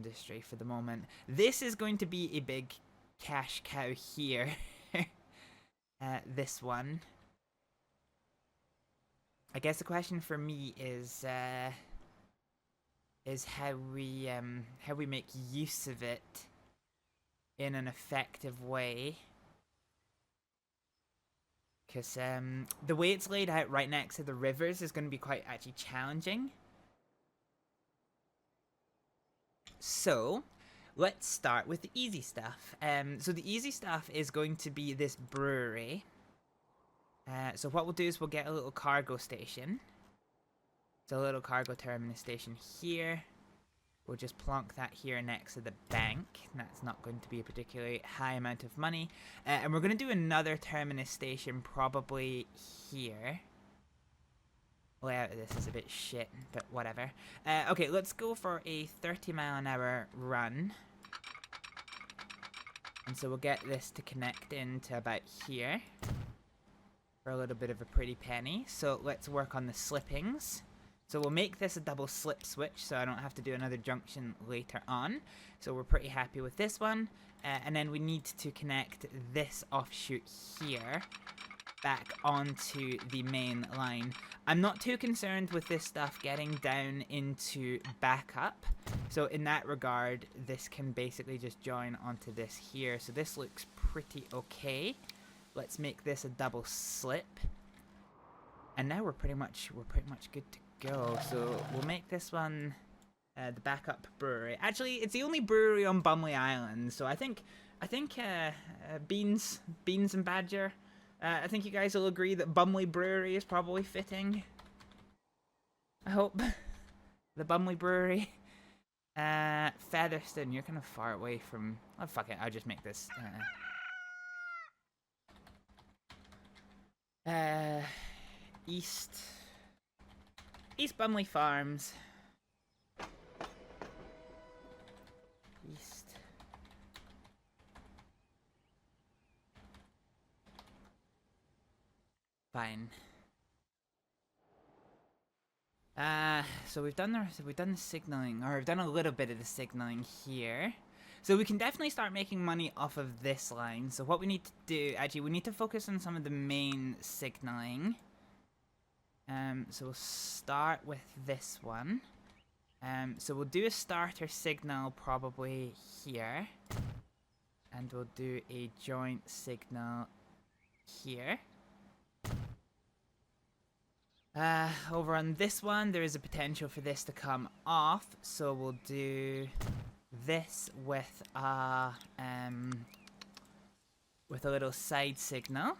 industry for the moment. This is going to be a big cash cow here. This one. I guess the question for me is how we make use of it in an effective way. Because the way it's laid out right next to the rivers is going to be quite actually challenging. So, let's start with the easy stuff. So the easy stuff is going to be this brewery. So what we'll do is we'll get a little cargo station. It's a little cargo terminus station here. We'll just plonk that here next to the bank. That's not going to be a particularly high amount of money. And we're going to do another terminus station probably here. Layout of this is a bit shit, but whatever. Okay, let's go for a 30-mile-an-hour run. And so we'll get this to connect into about here. For a little bit of a pretty penny. So let's work on the slippings. So we'll make this a double slip switch so I don't have to do another junction later on. So we're pretty happy with this one. And then we need to connect this offshoot here back onto the main line. I'm not too concerned with this stuff getting down into Bacup. So in that regard, this can basically just join onto this here. So this looks pretty okay. Let's make this a double slip. And now we're pretty much good to go. So we'll make this one the Bacup brewery. Actually, it's the only brewery on Bumley Island. So I think Beans and Badger. I think you guys will agree that Bumley Brewery is probably fitting. I hope. The Bumley Brewery. Featherstone, you're kind of far away from... Oh, fuck it. I'll just make this... East Bumley Farms. East. Fine. So we've done the signaling, or we've done a little bit of the signaling here. So we can definitely start making money off of this line. So what we need to do, actually, we need to focus on some of the main signaling. So we'll start with this one. So we'll do a starter signal probably here. And we'll do a joint signal here. Over on this one, there is a potential for this to come off. So we'll do this with a little side signal.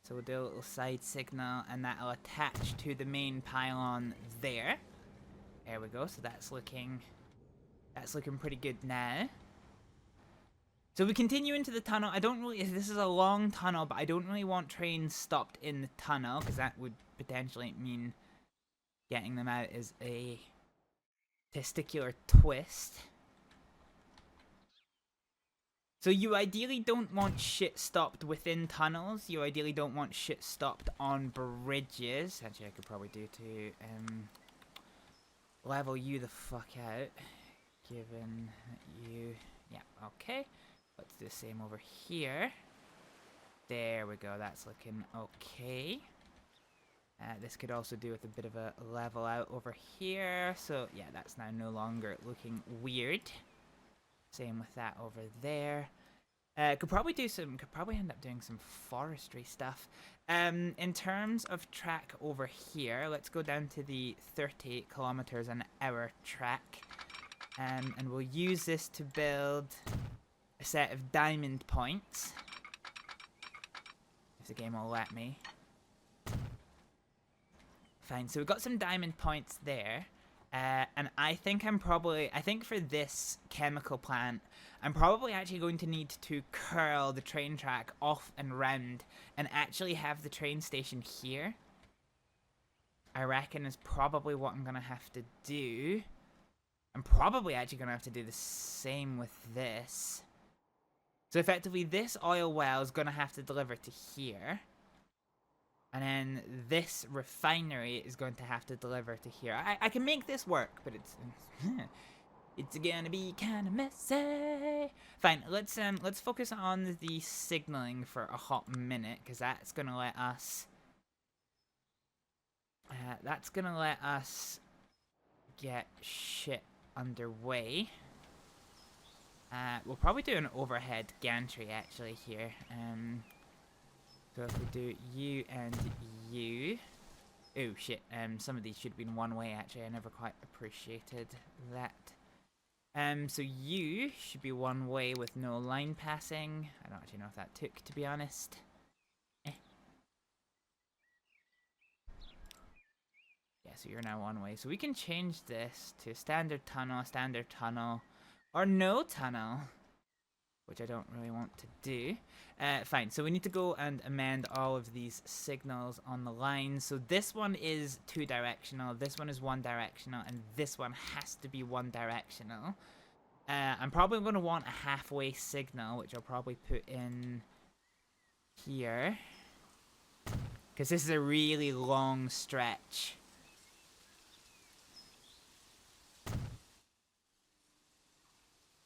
So we'll do a little side signal, and that'll attach to the main pylon there. There we go. So that's looking pretty good now. So we continue into the tunnel. This is a long tunnel, but I don't really want trains stopped in the tunnel, because that would potentially mean getting them out is a testicular twist. So you ideally don't want shit stopped within tunnels. You ideally don't want shit stopped on bridges. Actually, I could probably do to level you the fuck out. Given that you... Yeah, okay. Let's do the same over here. There we go. That's looking okay. This could also do with a bit of a level out over here. So yeah, that's now no longer looking weird. Same with that over there. Could probably end up doing some forestry stuff. In terms of track over here, let's go down to the 30 kilometers an hour track. And we'll use this to build a set of diamond points. If the game will let me. Fine, so we've got some diamond points there. And I think for this chemical plant, I'm probably actually going to need to curl the train track off and round and actually have the train station here. I reckon is probably what I'm going to have to do. I'm probably actually going to have to do the same with this. So effectively, this oil well is going to have to deliver to here. And then this refinery is going to have to deliver to here. I can make this work, but it's it's gonna be kind of messy. Fine, let's focus on the signaling for a hot minute, because that's gonna let us get shit underway. We'll probably do an overhead gantry actually here. So if we do you and you. Oh shit, some of these should have been one way actually. I never quite appreciated that. So you should be one way with no line passing. I don't actually know if that took, to be honest. Yeah, so you're now one way. So we can change this to standard tunnel, or no tunnel, which I don't really want to do. Fine, so we need to go and amend all of these signals on the line. So this one is 2-directional, this one is 1-directional, and this one has to be 1-directional. I'm probably going to want a halfway signal, which I'll probably put in here, because this is a really long stretch.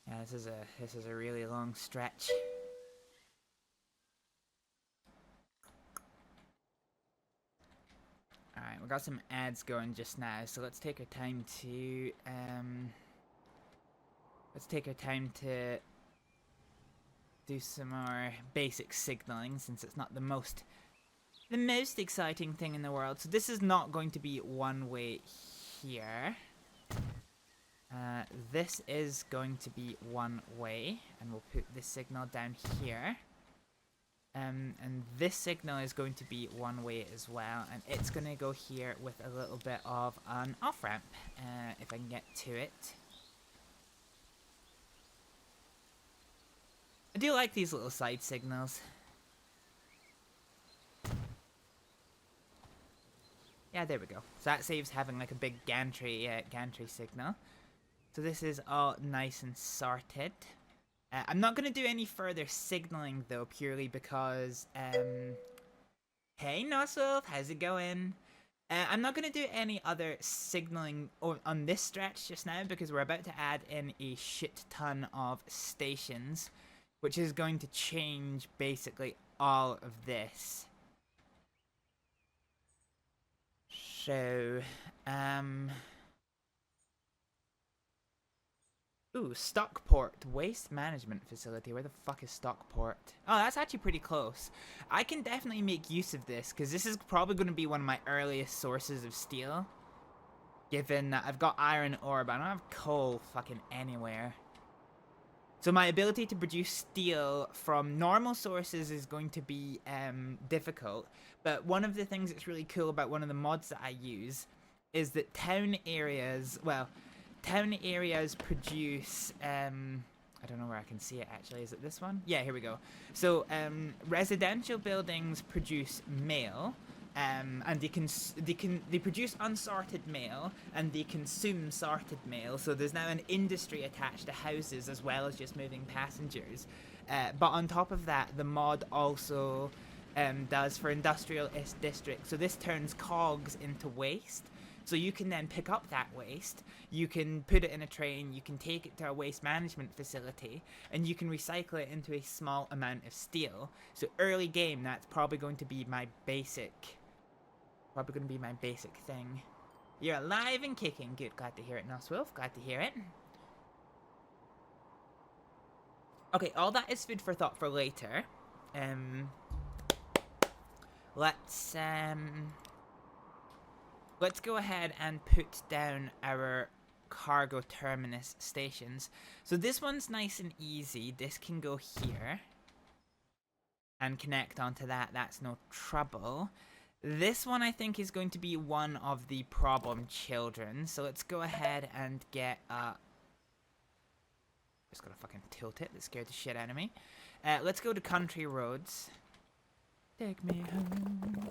Yeah, this is a really long stretch. Alright, we got some ads going just now, so let's take our time to do some more basic signaling, since it's not the most exciting thing in the world. So this is not going to be one way here. This is going to be one way, and we'll put this signal down here. And this signal is going to be one way as well, and it's going to go here with a little bit of an off-ramp, if I can get to it. I do like these little side signals. Yeah, there we go. So that saves having like a big gantry signal. So this is all nice and sorted. I'm not going to do any further signaling though, purely because, hey Noswolf, how's it going? I'm not going to do any other signaling on this stretch just now, because we're about to add in a shit ton of stations, which is going to change basically all of this. So, ooh, Stockport Waste Management Facility. Where the fuck is Stockport? Oh, that's actually pretty close. I can definitely make use of this, because this is probably going to be one of my earliest sources of steel. Given that I've got iron ore, but I don't have coal fucking anywhere. So my ability to produce steel from normal sources is going to be difficult. But one of the things that's really cool about one of the mods that I use is that town areas produce, I don't know where I can see it actually. Is it this one? Yeah, here we go. So residential buildings produce mail, and they produce unsorted mail, and they consume sorted mail. So there's now an industry attached to houses as well as just moving passengers. But on top of that, the mod also does for industrial districts. So this turns cogs into waste. So you can then pick up that waste, you can put it in a train, you can take it to a waste management facility, and you can recycle it into a small amount of steel. So early game, that's probably going to be my basic thing. You're alive and kicking. Good, glad to hear it, Noswolf, glad to hear it. Okay, all that is food for thought for later. Let's go ahead and put down our cargo terminus stations. So this one's nice and easy. This can go here and connect onto that. That's no trouble. This one I think is going to be one of the problem children. So let's go ahead and get just gotta fucking tilt it. That scared the shit out of me. Let's go to country roads. Take me home.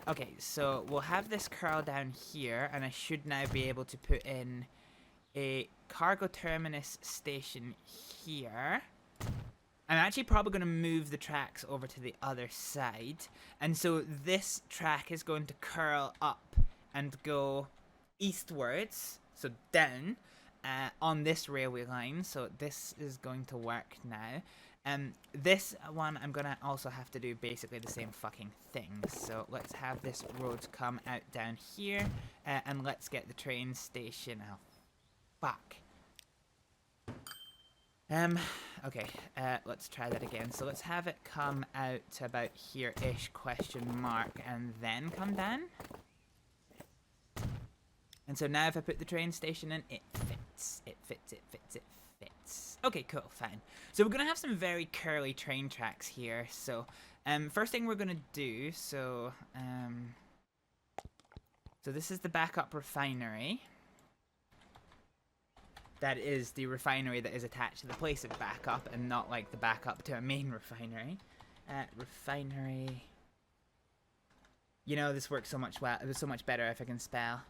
Okay, so we'll have this curl down here, and I should now be able to put in a cargo terminus station here. I'm actually probably going to move the tracks over to the other side. And so this track is going to curl up and go eastwards, so down, on this railway line. So this is going to work now. This one I'm going to also have to do basically the same fucking thing. So let's have this road come out down here, and let's get the train station. Oh, fuck. Okay, let's try that again. So let's have it come out to about here-ish, question mark, and then come down. And so now if I put the train station in, it fits. It fits, it fits, it fits. Okay, cool, fine. So we're going to have some very curly train tracks here. So, first thing we're going to do, so this is the Bacup refinery. That is the refinery that is attached to the place of Bacup, and not like the backup to a main refinery. Refinery. You know, this works so much well. It was so much better if I can spell.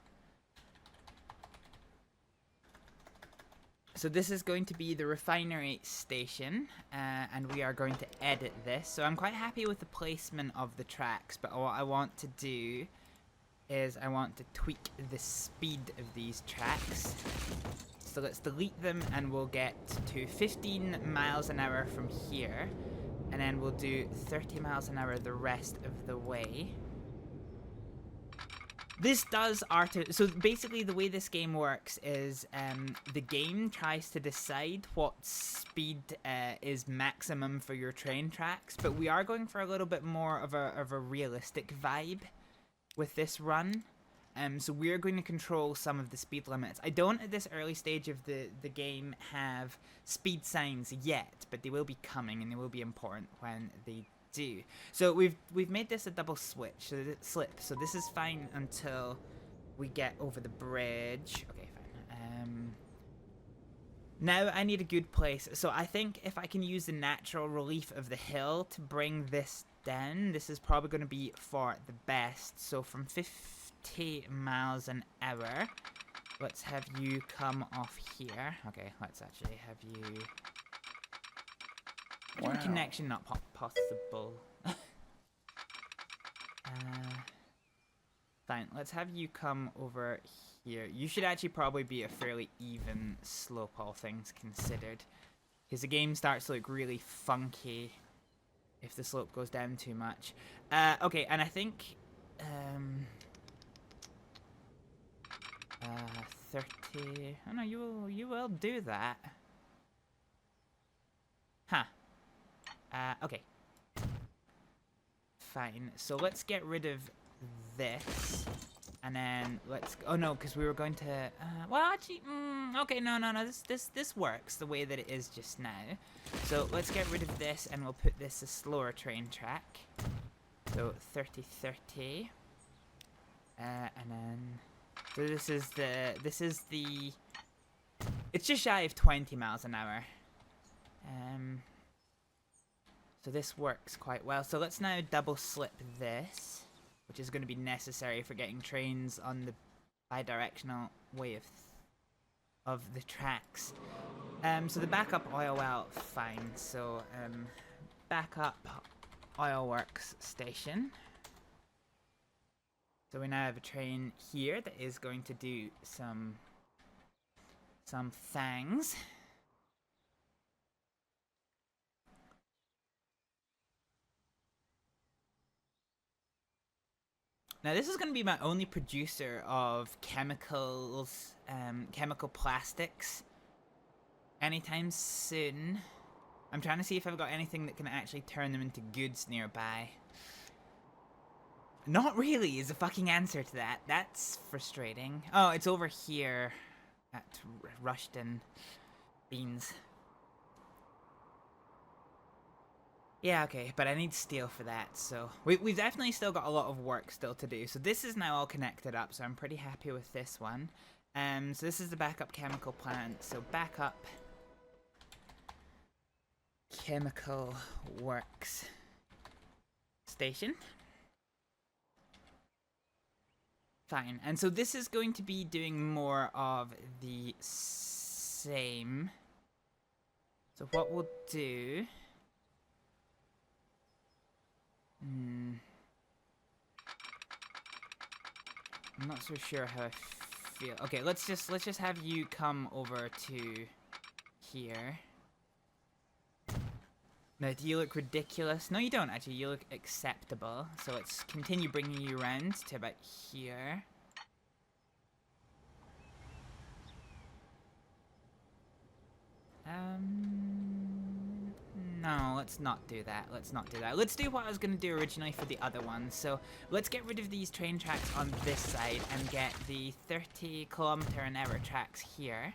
So this is going to be the refinery station, and we are going to edit this. So I'm quite happy with the placement of the tracks, but what I want to do is I want to tweak the speed of these tracks. So let's delete them, and we'll get to 15 miles an hour from here, and then we'll do 30 miles an hour the rest of the way. This does so basically the way this game works is the game tries to decide what speed is maximum for your train tracks, but we are going for a little bit more of a realistic vibe with this run. So we're going to control some of the speed limits. I don't at this early stage of the game have speed signs yet, but they will be coming, and they will be important when they do. So we've made this a double switch, slip. So this is fine until we get over the bridge. Okay, fine. Now I need a good place. So I think if I can use the natural relief of the hill to bring this down, this is probably going to be for the best. So from 50 miles an hour, let's have you come off here. Okay, let's actually have you... Wow. Connection not possible. Fine, let's have you come over here. You should actually probably be a fairly even slope, all things considered, because the game starts to look really funky if the slope goes down too much. Okay, and I think 30. Oh no, you will do that. Huh. Okay. Fine. So let's get rid of this, and then let's. Oh no, because we were going to. Well, actually, okay, no. This works the way that it is just now. So let's get rid of this, and we'll put this a slower train track. So 30-30, and then. So this is the. It's just shy of 20 miles an hour. So this works quite well. So let's now double slip this, which is going to be necessary for getting trains on the bi-directional way of the tracks. So the Bacup oil well, fine. So Bacup oil works station. So we now have a train here that is going to do some things. Now this is going to be my only producer of chemicals, chemical plastics anytime soon. I'm trying to see if I've got anything that can actually turn them into goods nearby. Not really is the fucking answer to that. That's frustrating. Oh, it's over here at Rushton Beans. Yeah, okay, but I need steel for that, so... We've definitely still got a lot of work still to do. So this is now all connected up, so I'm pretty happy with this one. So this is the Bacup chemical plant. So Bacup Chemical Works Station. Fine, and so this is going to be doing more of the same. So what we'll do I'm not so sure how I feel. Okay, let's just have you come over to here. Now, do you look ridiculous? No, you don't, actually. You look acceptable. So let's continue bringing you around to about here. No, let's not do that. Let's not do that. Let's do what I was going to do originally for the other one. So let's get rid of these train tracks on this side and get the 30km/h tracks here.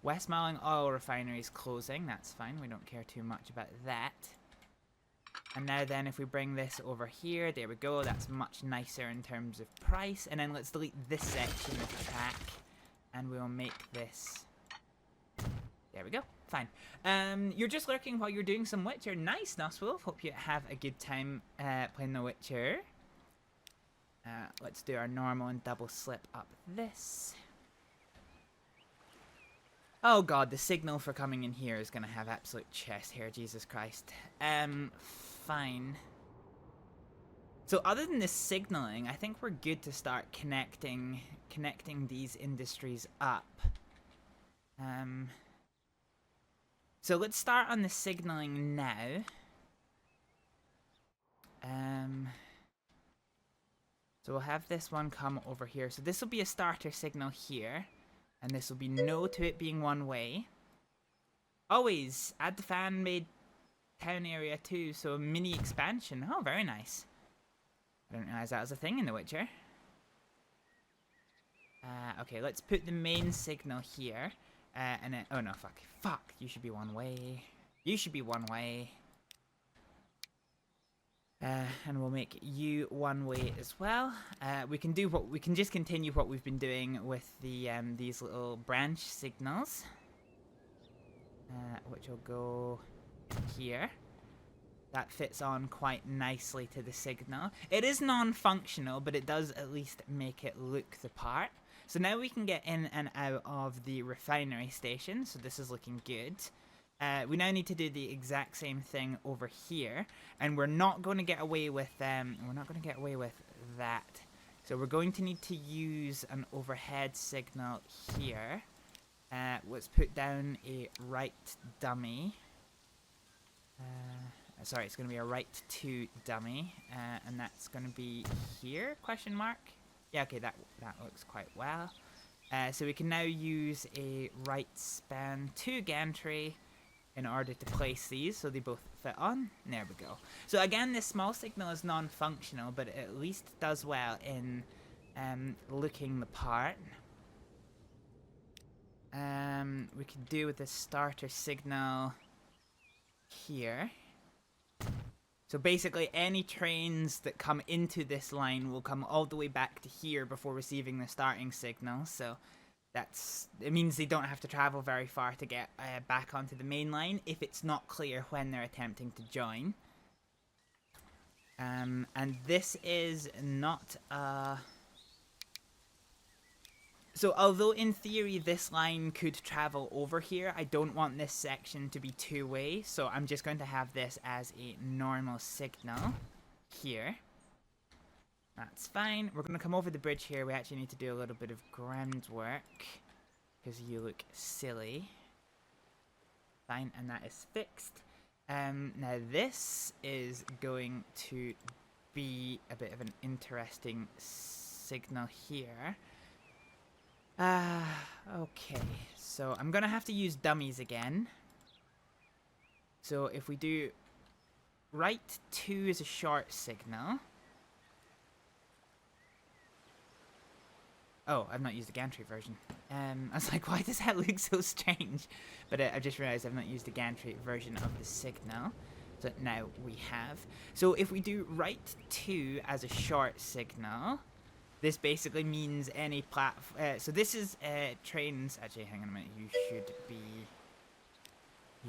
West Marling Oil Refinery is closing. That's fine. We don't care too much about that. And now then, if we bring this over here, there we go. That's much nicer in terms of price. And then let's delete this section of track. And we'll make this... There we go. Fine. You're just lurking while you're doing some Witcher. Nice, Noswolf. Hope you have a good time playing The Witcher. Let's do our normal and double slip up this. Oh god, the signal for coming in here is going to have absolute chest hair, Jesus Christ. Fine. So other than this signaling, I think we're good to start connecting these industries up. So let's start on the signaling now. So we'll have this one come over here. So this will be a starter signal here. And this will be no to it being one way. Always add the fan-made town area too, so a mini expansion. Oh, very nice. I didn't realize that was a thing in The Witcher. Okay, let's put the main signal here. And then, oh no, fuck, you should be one way. You should be one way. And we'll make you one way as well. We can just continue what we've been doing with the these little branch signals, which will go here. That fits on quite nicely to the signal. It is non-functional, but it does at least make it look the part. So now we can get in and out of the refinery station. So this is looking good. We now need to do the exact same thing over here, and we're not going to get away with that. So we're going to need to use an overhead signal here. Let's put down a right dummy. Sorry, it's going to be a right to dummy, and that's going to be here? Question mark. Yeah, okay, that looks quite well. So we can now use a right span to gantry in order to place these so they both fit on. There we go. So again, this small signal is non-functional, but it at least does well in looking the part. We could do with the starter signal here. So basically any trains that come into this line will come all the way back to here before receiving the starting signal. So it means they don't have to travel very far to get back onto the main line if it's not clear when they're attempting to join. And this is not so although in theory this line could travel over here, I don't want this section to be two-way, so I'm just going to have this as a normal signal here. That's fine. We're going to come over the bridge here. We actually need to do a little bit of groundwork because you look silly. Fine, and that is fixed. Now this is going to be a bit of an interesting signal here. Okay, so I'm going to have to use dummies again. So if we do right 2 is a short signal. Oh, I've not used the gantry version. I was like, why does that look so strange? But I just realized I've not used the gantry version of the signal. So now we have. So if we do right 2 as a short signal, this basically means any so this is trains. Actually, hang on a minute. You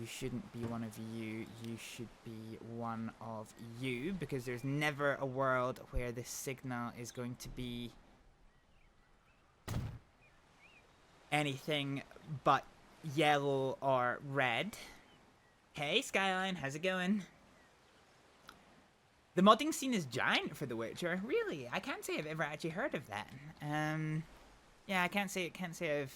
shouldn't be one of you. You should be one of you, because there's never a world where this signal is going to be anything but yellow or red. Hey, Skyline, how's it going? The modding scene is giant for The Witcher. Really, I can't say I've ever actually heard of that. Yeah, I can't say I've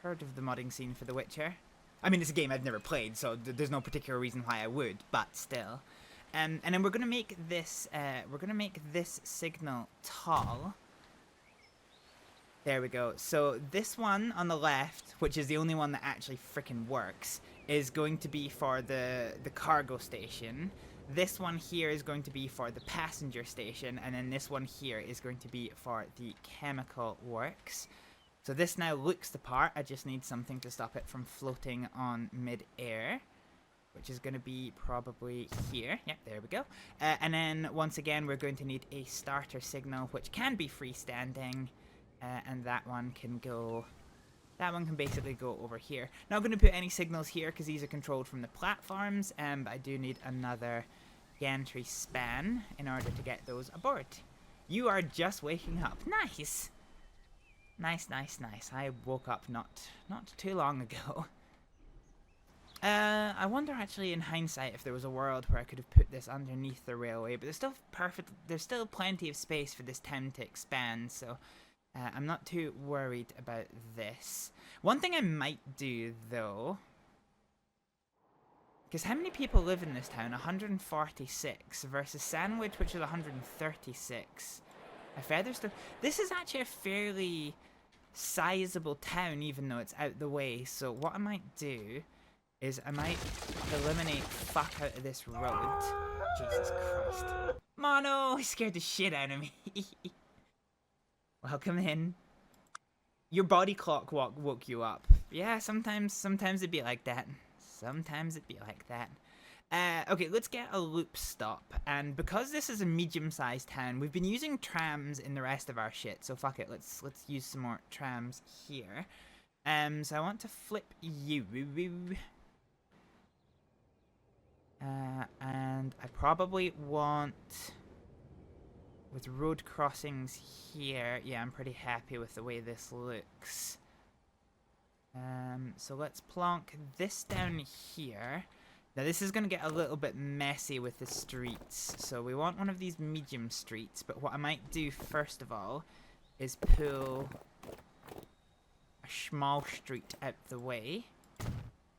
heard of the modding scene for The Witcher. I mean, it's a game I've never played, so there's no particular reason why I would, but still. And then we're gonna make this signal tall. There we go. So this one on the left, which is the only one that actually freaking works, is going to be for the cargo station. This one here is going to be for the passenger station, and then this one here is going to be for the chemical works. So this now looks the part. I just need something to stop it from floating on mid-air, which is going to be probably here. Yep, there we go. And then once again, we're going to need a starter signal, which can be freestanding. And that one can go, that one can basically go over here. Not going to put any signals here because these are controlled from the platforms, but I do need another gantry span in order to get those aboard. You are just waking up. Nice. Nice, nice, nice. I woke up not too long ago. I wonder actually in hindsight if there was a world where I could have put this underneath the railway, but there's still plenty of space for this town to expand, so I'm not too worried about this. One thing I might do, though, because how many people live in this town? 146 versus Sandwich, which is 136. This is actually a fairly sizable town, even though it's out the way. So what I might do is I might eliminate fuck out of this road. Jesus Christ. Mono, he scared the shit out of me. Welcome in. Your body clock woke you up. Yeah, sometimes it'd be like that. Sometimes it'd be like that. Okay, let's get a loop stop. And because this is a medium-sized town, we've been using trams in the rest of our shit. So fuck it, let's use some more trams here. So I want to flip you. And I probably want, with road crossings here, yeah, I'm pretty happy with the way this looks. So let's plonk this down here. Now this is going to get a little bit messy with the streets, so we want one of these medium streets, but what I might do first of all is pull a small street out the way.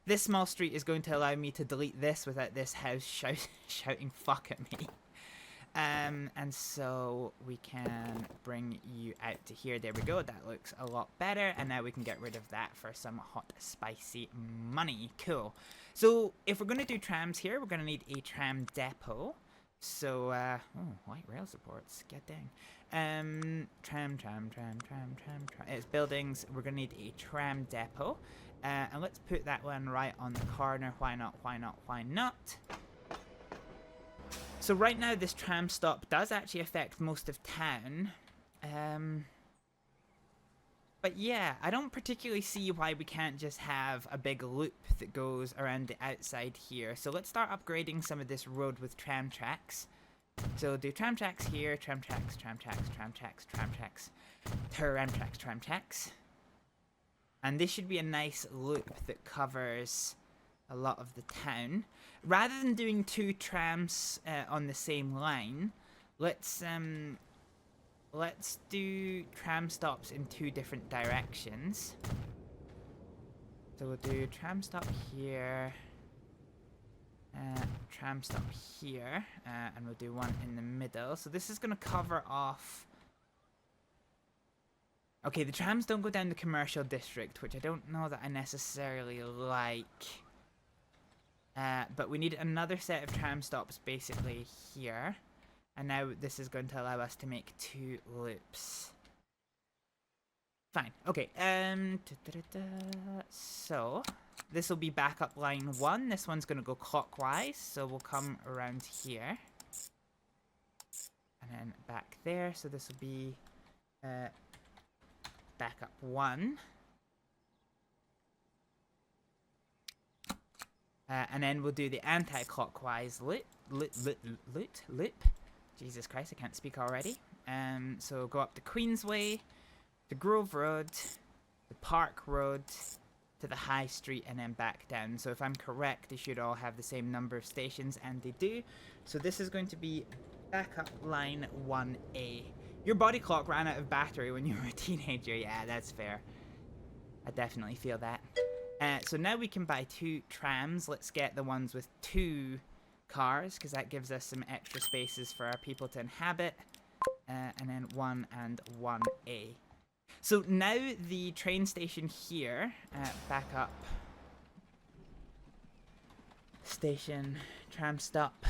This small street is going to allow me to delete this without this house shouting fuck at me. And so we can bring you out to here. There we go. That looks a lot better. And now we can get rid of that for some hot, spicy money. Cool. So if we're going to do trams here, we're going to need a tram depot. So, oh, light rail supports. Get dang. Tram. It's buildings. We're going to need a tram depot. And let's put that one right on the corner. Why not? Why not? Why not? So right now this tram stop does actually affect most of town. But yeah, I don't particularly see why we can't just have a big loop that goes around the outside here. So let's start upgrading some of this road with tram tracks. So do tram tracks here, tram tracks, tram tracks, tram tracks, tram tracks, tram tracks, tram tracks. And this should be a nice loop that covers a lot of the town. Rather than doing two trams on the same line, let's do tram stops in two different directions. So we'll do tram stop here, tram stop here, and we'll do one in the middle. So this is going to cover off. Okay, the trams don't go down the commercial district, which I don't know that I necessarily like. But we need another set of tram stops basically here. And now this is going to allow us to make two loops. Fine. Okay. So this will be backup line 1. This one's going to go clockwise. So we'll come around here. And then back there. So this will be backup 1. And then we'll do the anti-clockwise loop. Jesus Christ, I can't speak already. So go up the Queensway, the Grove Road, the Park Road, to the High Street, and then back down. So if I'm correct, they should all have the same number of stations, and they do. So this is going to be Backup line 1A. Your body clock ran out of battery when you were a teenager. Yeah, that's fair. I definitely feel that. So now we can buy 2 trams. Let's get the ones with 2 cars, because that gives us some extra spaces for our people to inhabit. And then 1 and 1A. So now the train station here, Bacup station, tram stop.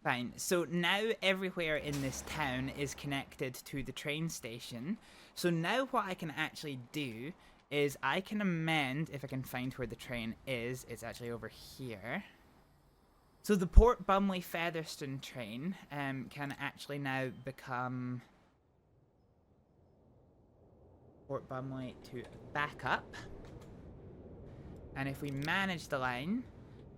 Fine, so now everywhere in this town is connected to the train station. So now what I can actually do is I can amend, if I can find where the train is, it's actually over here. So the Port Bumley Featherstone train can actually now become Port Bumley to Bacup. And if we manage the line,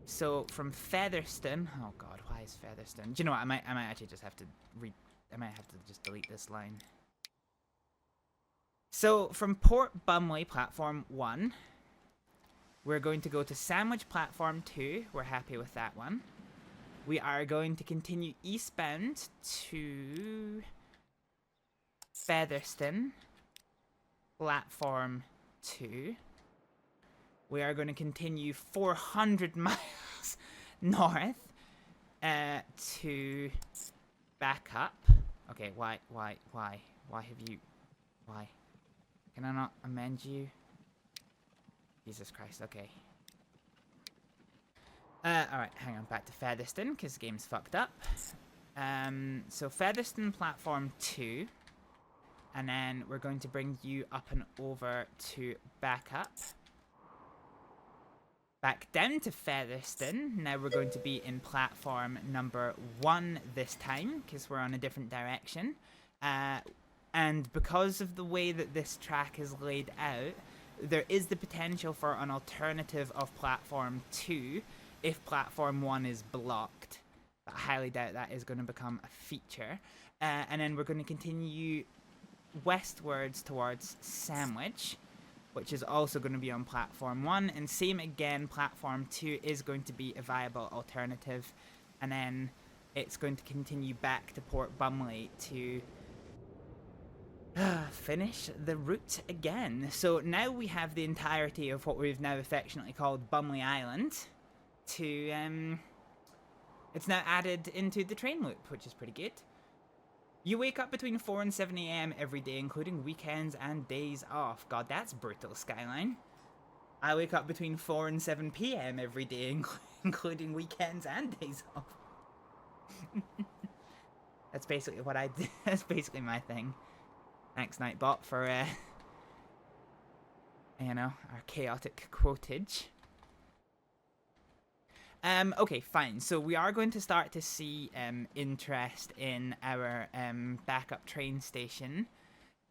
so from Featherstone, oh god, why is Featherstone? Do you know what? I might actually just have to just delete this line. So from Port Bumley platform 1, we're going to go to Sandwich platform 2. We're happy with that one. We are going to continue eastbound to Featherstone platform 2. We are going to continue 400 miles north to Bacup. Okay, why have you, why? Can I not amend you? Jesus Christ, okay. Alright, hang on, back to Featherstone, because the game's fucked up. So Featherstone platform 2. And then we're going to bring you up and over to Bacup. Back down to Featherstone. Now we're going to be in platform number 1 this time, because we're on a different direction. And because of the way that this track is laid out, there is the potential for an alternative of platform 2 if platform 1 is blocked. But I highly doubt that is going to become a feature. And then we're going to continue westwards towards Sandwich, which is also going to be on platform 1. And same again, platform 2 is going to be a viable alternative. And then it's going to continue back to Port Bumley to finish the route again. So now we have the entirety of what we've now affectionately called Bumley Island to, it's now added into the train loop, which is pretty good. You wake up between 4 and 7 AM every day, including weekends and days off. God, that's brutal, Skyline. I wake up between 4 and 7 PM every day, including weekends and days off. That's basically what I do. That's basically my thing. Thanks, Nightbot, for, you know, our chaotic quotage. Okay, fine. So we are going to start to see interest in our backup train station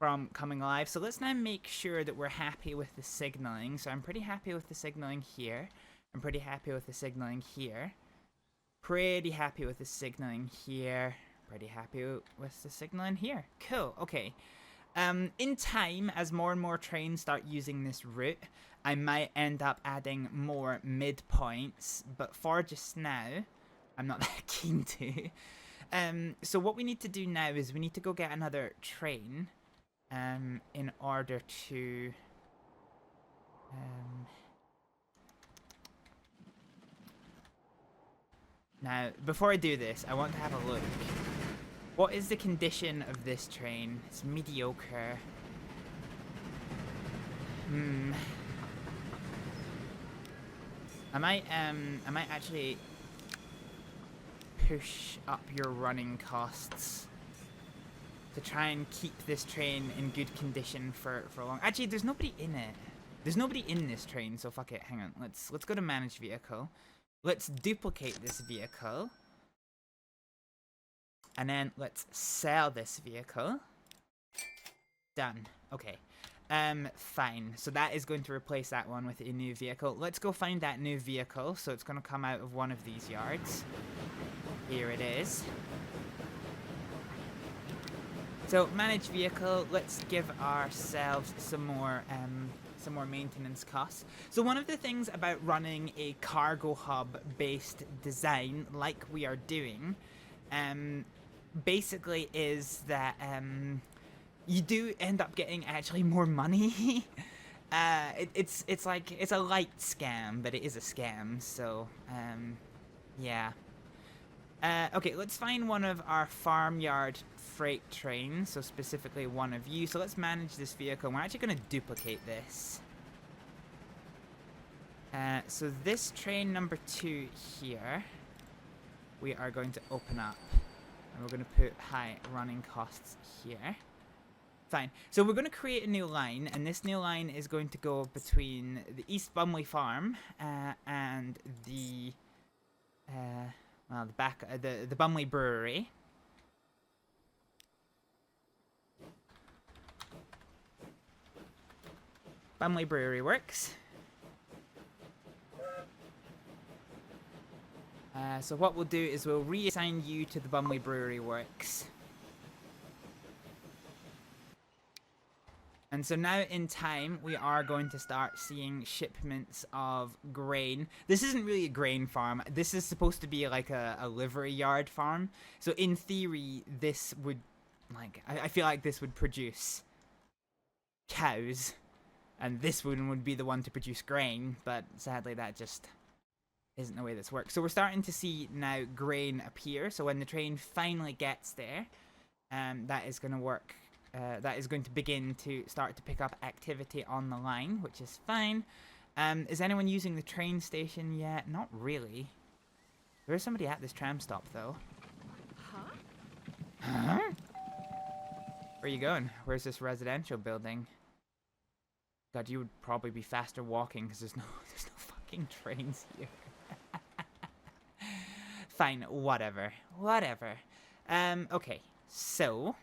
from coming live. So let's now make sure that we're happy with the signaling. So I'm pretty happy with the signaling here. I'm pretty happy with the signaling here. Pretty happy with the signaling here. Pretty happy with the signaling here. Cool, okay. In time, as more and more trains start using this route, I might end up adding more midpoints, but for just now, I'm not that keen to. So what we need to do now is we need to go get another train, in order to, now, before I do this, I want to have a look. What is the condition of this train? It's mediocre. I might actually push up your running costs to try and keep this train in good condition for long. Actually, there's nobody in it. There's nobody in this train, so fuck it. Hang on. Let's go to manage vehicle. Let's duplicate this vehicle. And then let's sell this vehicle. Done. Okay. Fine. So that is going to replace that one with a new vehicle. Let's go find that new vehicle. So it's going to come out of one of these yards. Here it is. So manage vehicle. Let's give ourselves some more some more maintenance costs. So one of the things about running a cargo hub based design like we are doing, basically is that you do end up getting actually more money. It's like, it's a light scam, but it is a scam, so yeah. Okay, let's find one of our farmyard freight trains, so specifically one of you. So let's manage this vehicle, and we're actually going to duplicate this. So this train number 2 here, we are going to open up, and we're going to put high running costs here. Fine. So we're going to create a new line, and this new line is going to go between the East Bumley Farm and the the Bumley Brewery. Bumley Brewery works. So what we'll do is we'll reassign you to the Bumley Brewery works. And so now in time, we are going to start seeing shipments of grain. This isn't really a grain farm. This is supposed to be like a livery yard farm. So in theory, this would, like, I feel like this would produce cows. And this one would be the one to produce grain. But sadly, that just isn't the way this works. So we're starting to see now grain appear. So when the train finally gets there, that is going to work. That is going to begin to start to pick up activity on the line, which is fine. Is anyone using the train station yet? Not really. There is somebody at this tram stop, though. Huh? Where are you going? Where's this residential building? God, you would probably be faster walking because there's no fucking trains here. Fine, whatever. Whatever. Okay, so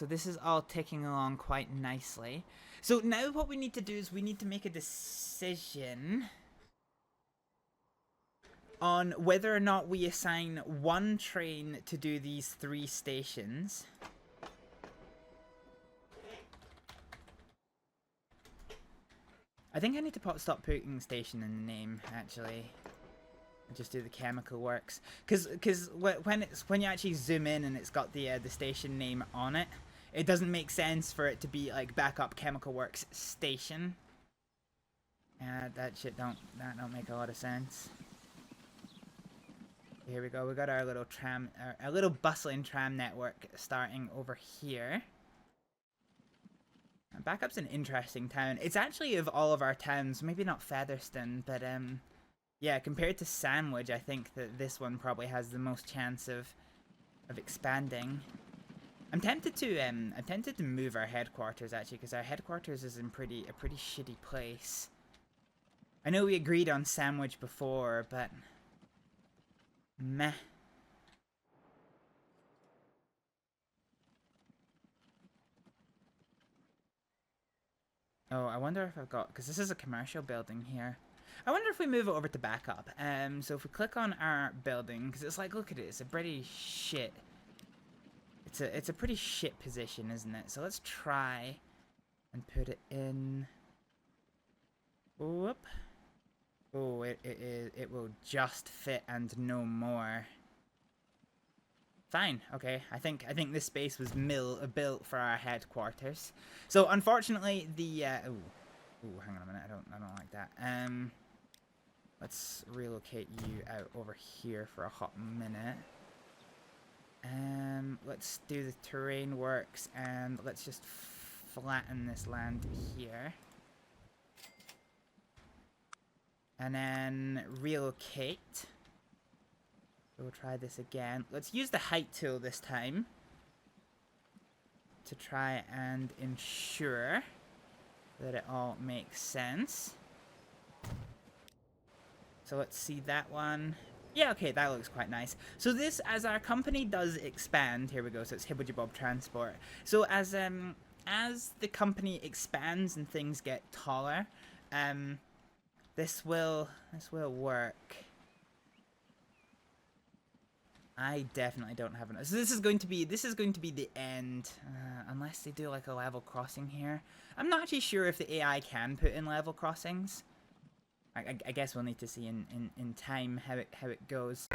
this is all ticking along quite nicely. So now what we need to do is we need to make a decision on whether or not we assign one train to do these 3 stations. I think I need to stop putting station in the name, actually. Just do the chemical works, because when you actually zoom in and it's got the station name on it, it doesn't make sense for it to be like Bacup Chemical Works Station. That don't make a lot of sense. Here we go. We got our little tram, our little bustling tram network starting over here. And Bacup's an interesting town. It's actually, of all of our towns, maybe not Featherstone, but yeah, compared to Sandwich, I think that this one probably has the most chance of expanding. I'm tempted to move our headquarters, actually, because our headquarters is in a pretty shitty place. I know we agreed on Sandwich before, but meh. Oh, I wonder if I've got, because this is a commercial building here. I wonder if we move it over to Bacup. So if we click on our building, because it's like, look at it, it's a pretty shit. It's a pretty shit position, isn't it? So let's try and put it in. Whoop. Oh, it will just fit and no more. Fine. Okay. I think this space was built for our headquarters. So unfortunately, the ooh, hang on a minute. I don't like that. Let's relocate you out over here for a hot minute. Let's do the terrain works and let's just flatten this land here. And then relocate. We'll try this again. Let's use the height tool this time to try and ensure that it all makes sense. So let's see that one. Yeah, okay, that looks quite nice. So this, as our company does expand, here we go, so it's Hibblejaybob Transport. So as the company expands and things get taller, this will work. I definitely don't have enough. So this is going to be the end, unless they do like a level crossing here. I'm not actually sure if the AI can put in level crossings. I guess we'll need to see in time how it goes.